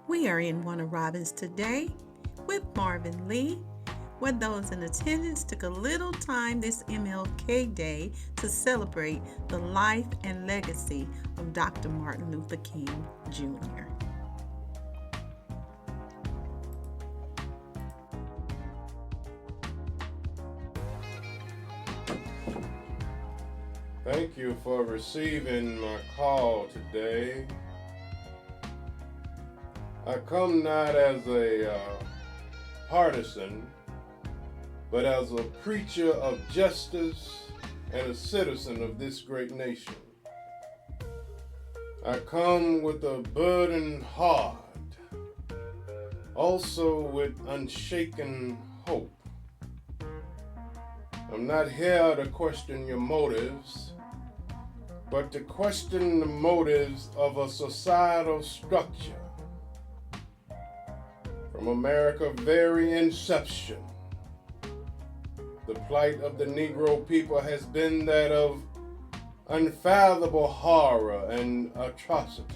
We are in Warner Robins today with Marvin Lee, where those in attendance took a little time this M.L.K. Day to celebrate the life and legacy of Dr. Martin Luther King Jr. Thank you for receiving my call today. I come not as a partisan, but as a preacher of justice and a citizen of this great nation. I come with a burdened heart, also with unshaken hope. I'm not here to question your motives, but to question the motives of a societal structure. From America's very inception, the plight of the Negro people has been that of unfathomable horror and atrocities.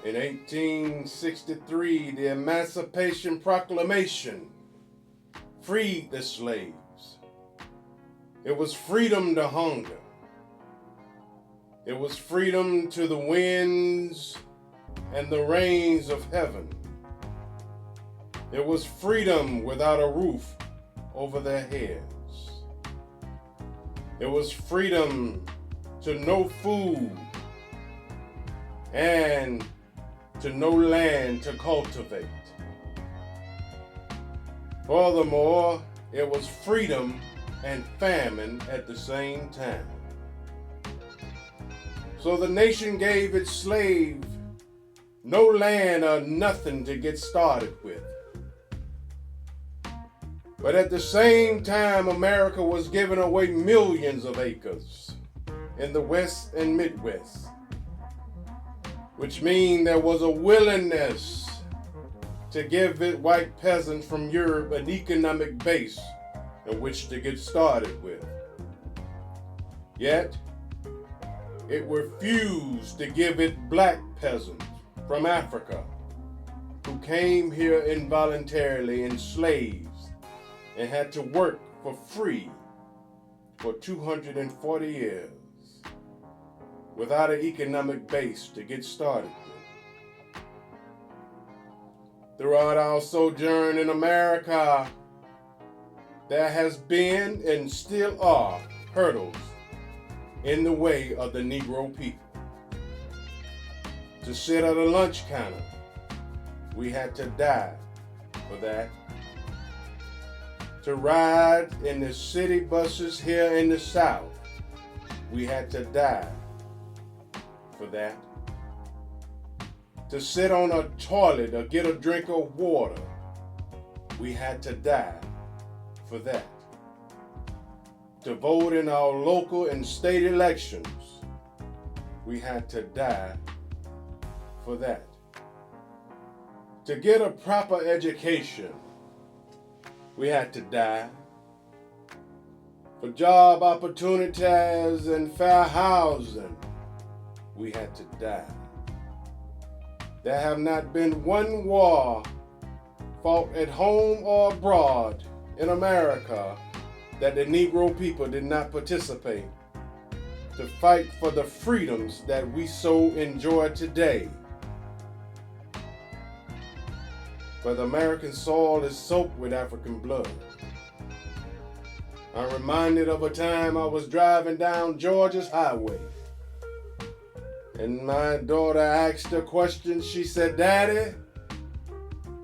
In 1863, the Emancipation Proclamation freed the slaves. It was freedom to hunger. It was freedom to the winds and the rains of heaven. It was freedom without a roof over their heads. It was freedom to no food and to no land to cultivate. Furthermore, it was freedom and famine at the same time. So the nation gave its slave no land or nothing to get started with. But at the same time, America was giving away millions of acres in the West and Midwest, which means there was a willingness to give white peasants from Europe an economic base in which to get started with. Yet, it refused to give it black peasants from Africa who came here involuntarily in slaves and had to work for free for 240 years without an economic base to get started with. Throughout our sojourn in America, there has been and still are hurdles in the way of the Negro people. To sit at a lunch counter, we had to die for that. To ride in the city buses here in the South, we had to die for that. To sit on a toilet or get a drink of water, we had to die for that. To vote in our local and state elections, we had to die for that. To get a proper education, we had to die. For job opportunities and fair housing, we had to die. There have not been one war fought at home or abroad in America that the Negro people did not participate to fight for the freedoms that we so enjoy today. But American soil is soaked with African blood. I'm reminded of a time I was driving down Georgia's highway, and my daughter asked a question. She said, "Daddy,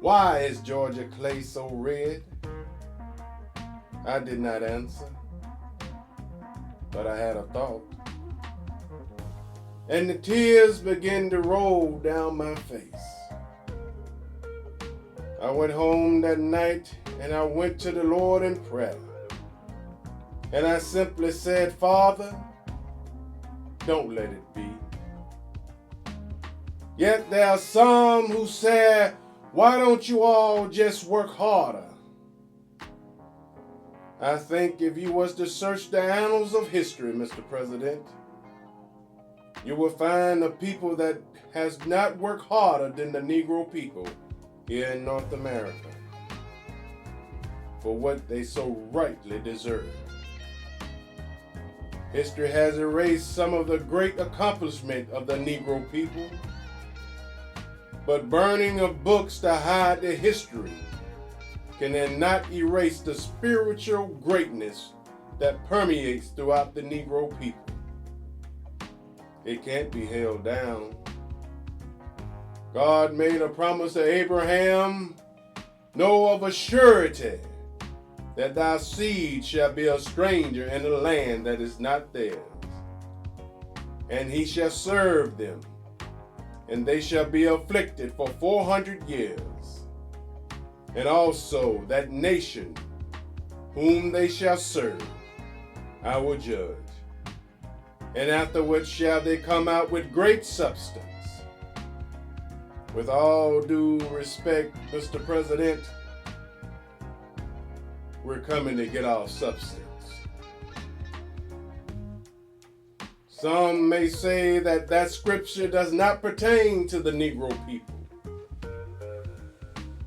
why is Georgia clay so red?" I did not answer, but I had a thought. And the tears began to roll down my face. I went home that night and I went to the Lord in prayer. And I simply said, "Father, don't let it be." Yet there are some who say, "Why don't you all just work harder?" I think if you was to search the annals of history, Mr. President, You will find a people that has not worked harder than the Negro people here in North America for what they so rightly deserve. History has erased some of the great accomplishment of the Negro people, but burning of books to hide their history can then not erase the spiritual greatness that permeates throughout the Negro people. It can't be held down. God made a promise to Abraham, know of a surety that thy seed shall be a stranger in a land that is not theirs. And he shall serve them, and they shall be afflicted for 400 years. And also that nation whom they shall serve, I will judge. And afterwards shall they come out with great substance. With all due respect, Mr. President, we're coming to get our substance. Some may say that that scripture does not pertain to the Negro people.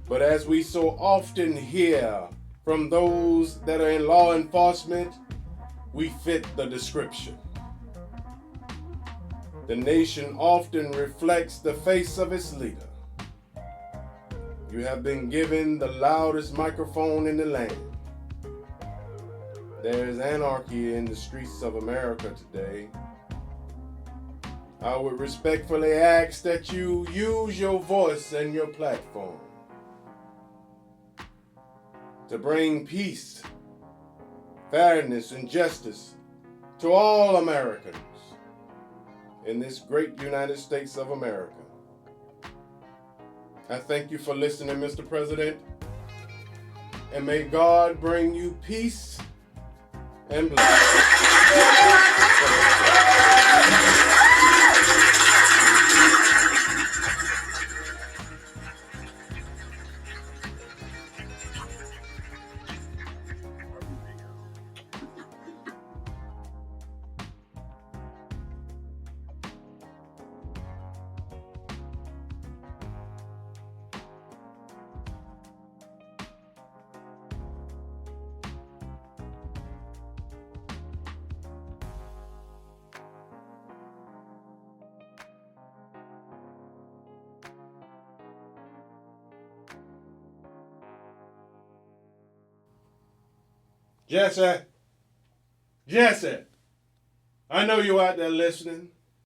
But as we so often hear from those that are in law enforcement, we fit the description. The nation often reflects the face of its leader. You have been given the loudest microphone in the land. There is anarchy in the streets of America today. I would respectfully ask that you use your voice and your platform to bring peace, fairness, and justice to all Americans in this great United States of America. I thank you for listening, Mr. President, and may God bring you peace and blessings. Jesse, I know you out there listening.